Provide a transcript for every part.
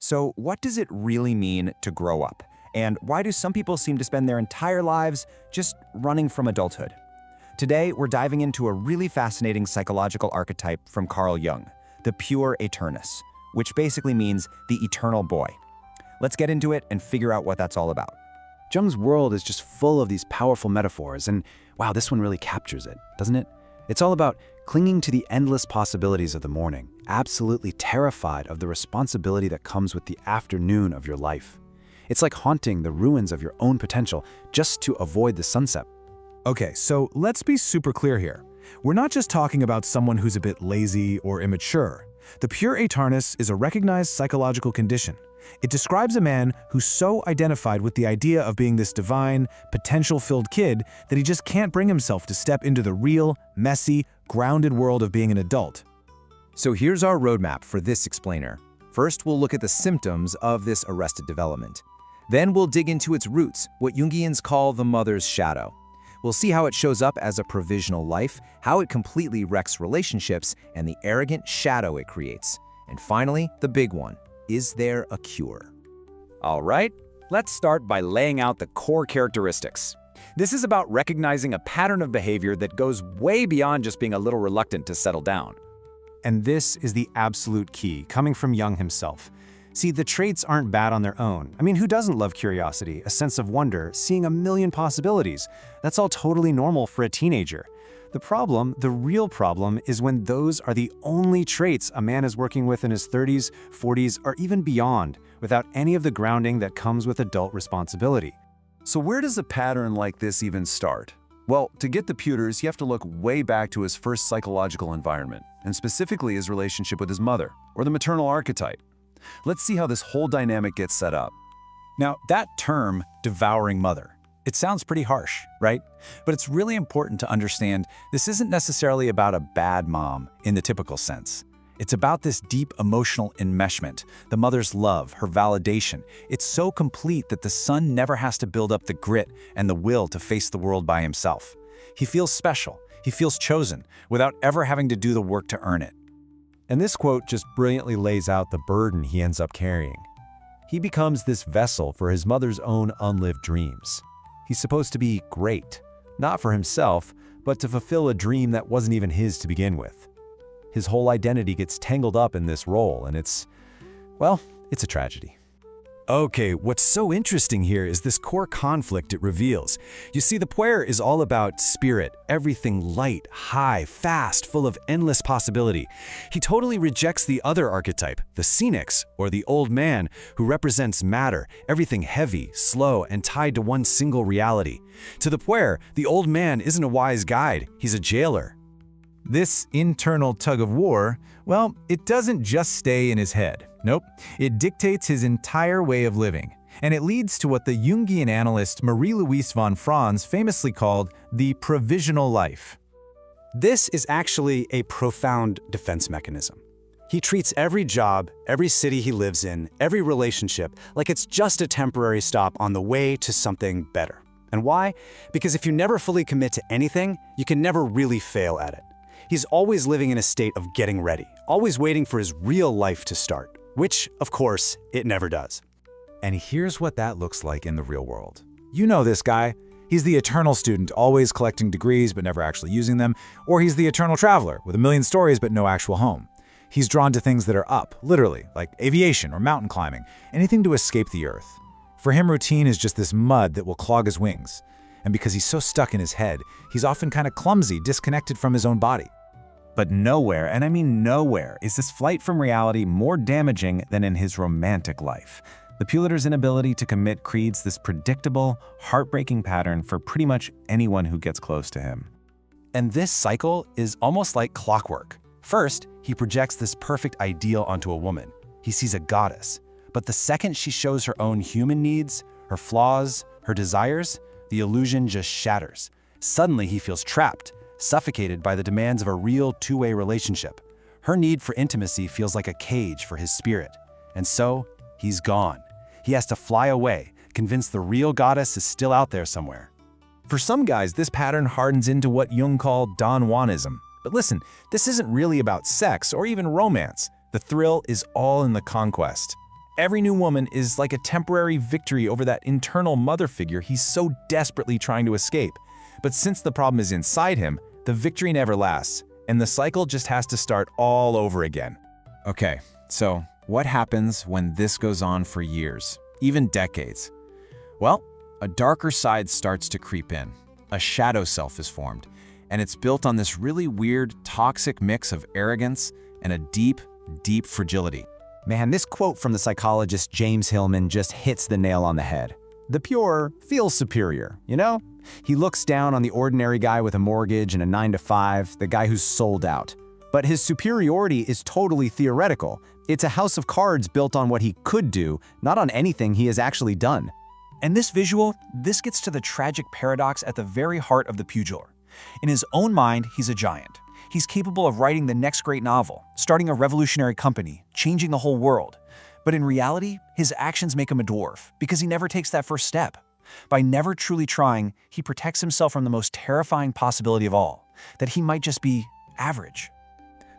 So what does it really mean to grow up? And why do some people seem to spend their entire lives just running from adulthood? Today, we're diving into a really fascinating psychological archetype from Carl Jung, the Puer Aeternus, which basically means the eternal boy. Let's get into it and figure out what that's all about. Jung's world is just full of these powerful metaphors, and wow, this one really captures it, doesn't it? It's all about clinging to the endless possibilities of the morning, absolutely terrified of the responsibility that comes with the afternoon of your life. It's like haunting the ruins of your own potential just to avoid the sunset. Okay, so let's be super clear here. We're not just talking about someone who's a bit lazy or immature. The Puer Aeternus is a recognized psychological condition. It describes a man who's so identified with the idea of being this divine, potential-filled kid that he just can't bring himself to step into the real, messy, grounded world of being an adult. So here's our roadmap for this explainer. First, we'll look at the symptoms of this arrested development. Then we'll dig into its roots, what Jungians call the mother's shadow. We'll see how it shows up as a provisional life, how it completely wrecks relationships, and the arrogant shadow it creates. And finally, the big one. Is there a cure? All right, let's start by laying out the core characteristics. This is about recognizing a pattern of behavior that goes way beyond just being a little reluctant to settle down. And this is the absolute key, coming from Jung himself. See, the traits aren't bad on their own. I mean, who doesn't love curiosity, a sense of wonder, seeing a million possibilities? That's all totally normal for a teenager. The real problem, is when those are the only traits a man is working with in his 30s, 40s, or even beyond, without any of the grounding that comes with adult responsibility. So where does a pattern like this even start? Well, to get the Puers, you have to look way back to his first psychological environment, and specifically his relationship with his mother, or the maternal archetype. Let's see how this whole dynamic gets set up. Now, that term, devouring mother, it sounds pretty harsh, right? But it's really important to understand this isn't necessarily about a bad mom in the typical sense. It's about this deep emotional enmeshment, the mother's love, her validation. It's so complete that the son never has to build up the grit and the will to face the world by himself. He feels special, he feels chosen, without ever having to do the work to earn it. And this quote just brilliantly lays out the burden he ends up carrying. He becomes this vessel for his mother's own unlived dreams. He's supposed to be great, not for himself, but to fulfill a dream that wasn't even his to begin with. His whole identity gets tangled up in this role, and it's a tragedy. Okay, what's so interesting here is this core conflict it reveals. You see, the Puer is all about spirit, everything light, high, fast, full of endless possibility. He totally rejects the other archetype, the Phoenix, or the old man, who represents matter, everything heavy, slow, and tied to one single reality. To the Puer, the old man isn't a wise guide, he's a jailer. This internal tug-of-war, well, it doesn't just stay in his head. Nope, it dictates his entire way of living. And it leads to what the Jungian analyst Marie-Louise von Franz famously called the provisional life. This is actually a profound defense mechanism. He treats every job, every city he lives in, every relationship, like it's just a temporary stop on the way to something better. And why? Because if you never fully commit to anything, you can never really fail at it. He's always living in a state of getting ready, always waiting for his real life to start, which, of course, it never does. And here's what that looks like in the real world. You know this guy. He's the eternal student, always collecting degrees but never actually using them, or he's the eternal traveler with a million stories but no actual home. He's drawn to things that are up, literally, like aviation or mountain climbing, anything to escape the earth. For him, routine is just this mud that will clog his wings. And because he's so stuck in his head, he's often kind of clumsy, disconnected from his own body. But nowhere, and I mean nowhere, is this flight from reality more damaging than in his romantic life. The Puer's inability to commit creates this predictable, heartbreaking pattern for pretty much anyone who gets close to him. And this cycle is almost like clockwork. First, he projects this perfect ideal onto a woman. He sees a goddess. But the second she shows her own human needs, her flaws, her desires, the illusion just shatters. Suddenly he feels trapped, suffocated by the demands of a real two-way relationship. Her need for intimacy feels like a cage for his spirit. And so, he's gone. He has to fly away, convinced the real goddess is still out there somewhere. For some guys, this pattern hardens into what Jung called Don Juanism. But listen, this isn't really about sex or even romance. The thrill is all in the conquest. Every new woman is like a temporary victory over that internal mother figure he's so desperately trying to escape. But since the problem is inside him, the victory never lasts, and the cycle just has to start all over again. Okay, so what happens when this goes on for years, even decades? Well, a darker side starts to creep in. A shadow self is formed, and it's built on this really weird, toxic mix of arrogance and a deep, deep fragility. Man, this quote from the psychologist James Hillman just hits the nail on the head. The Puer feels superior, you know? He looks down on the ordinary guy with a mortgage and a 9-to-5, the guy who's sold out. But his superiority is totally theoretical. It's a house of cards built on what he could do, not on anything he has actually done. And this visual, this gets to the tragic paradox at the very heart of the pugiler. In his own mind, he's a giant. He's capable of writing the next great novel, starting a revolutionary company, changing the whole world. But in reality, his actions make him a dwarf because he never takes that first step. By never truly trying, he protects himself from the most terrifying possibility of all, that he might just be average.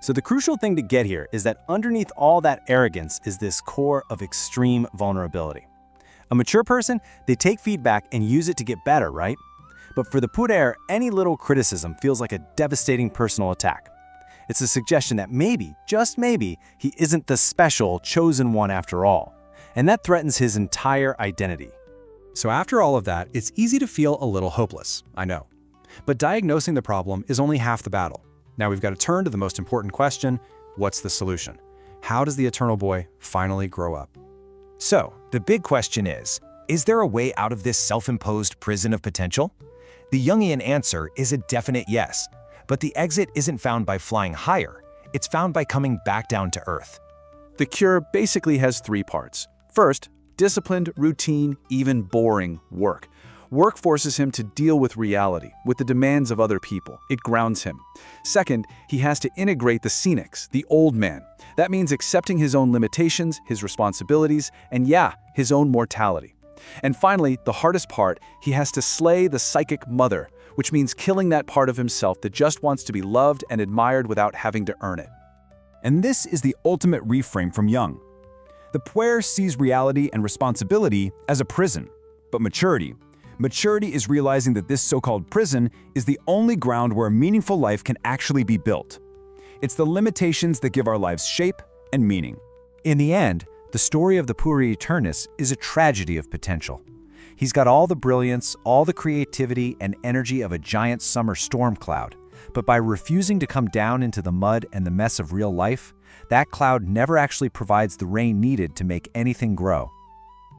So the crucial thing to get here is that underneath all that arrogance is this core of extreme vulnerability. A mature person, they take feedback and use it to get better, right? But for the Puer, any little criticism feels like a devastating personal attack. It's a suggestion that maybe, just maybe, he isn't the special, chosen one after all. And that threatens his entire identity. So after all of that, it's easy to feel a little hopeless, I know. But diagnosing the problem is only half the battle. Now we've got to turn to the most important question: what's the solution? How does the eternal boy finally grow up? So, the big question is there a way out of this self-imposed prison of potential? The Jungian answer is a definite yes, but the exit isn't found by flying higher, it's found by coming back down to earth. The cure basically has three parts. First, disciplined, routine, even boring work. Work forces him to deal with reality, with the demands of other people. It grounds him. Second, he has to integrate the scenics, the old man. That means accepting his own limitations, his responsibilities, and yeah, his own mortality. And finally, the hardest part, he has to slay the psychic mother, which means killing that part of himself that just wants to be loved and admired without having to earn it. And this is the ultimate reframe from Jung. The Puer sees reality and responsibility as a prison, but maturity is realizing that this so-called prison is the only ground where a meaningful life can actually be built. It's the limitations that give our lives shape and meaning. In the end, the story of the Puer Aeternus is a tragedy of potential. He's got all the brilliance, all the creativity and energy of a giant summer storm cloud, but by refusing to come down into the mud and the mess of real life, that cloud never actually provides the rain needed to make anything grow.